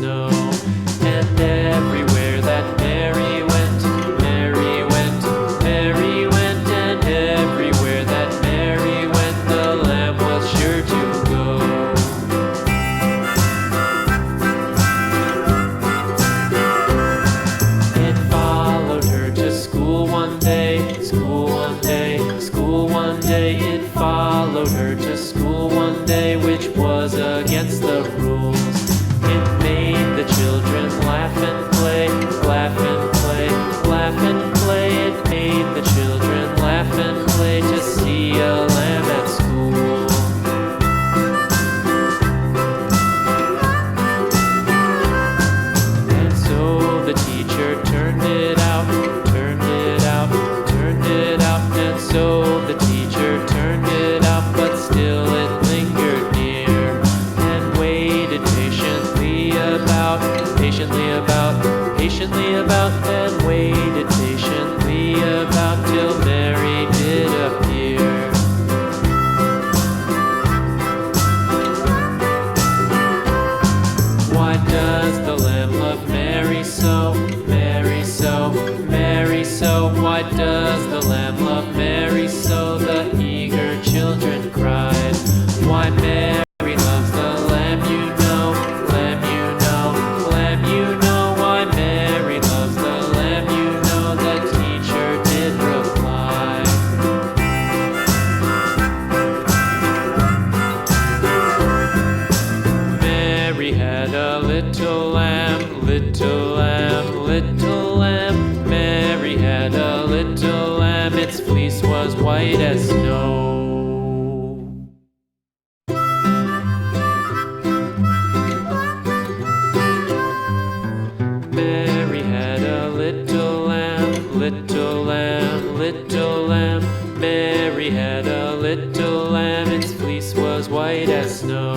snow. And everywhere that Mary went, Mary went, Mary went, and everywhere that Mary went, the lamb was sure to go. It followed her to school one day, school one day, school one day. It followed her to school one day, which was against the rules. It made the children laugh and play, laugh and play, laugh and play. It made the children laugh and play to see a lamb at school. And so the teacher turned it out, turned it out, turned it out. And so the teacher turned it out, but still it lingered near and waited patiently about, patiently about, and waited patiently about till Mary did appear. Why does the lamb love Mary so, Mary so, Mary so? Why does the lamb love Mary so? The eager children cried. Why Mary loves the lamb, you know, lamb, you know, lamb, you know. Why Mary loves the lamb, you know, the teacher did reply. Mary had a little lamb, little lamb, little lamb. Mary had a little lamb, its fleece was white as snow. Mary had a little lamb, little lamb, little lamb. Mary had a little lamb, its fleece was white as snow.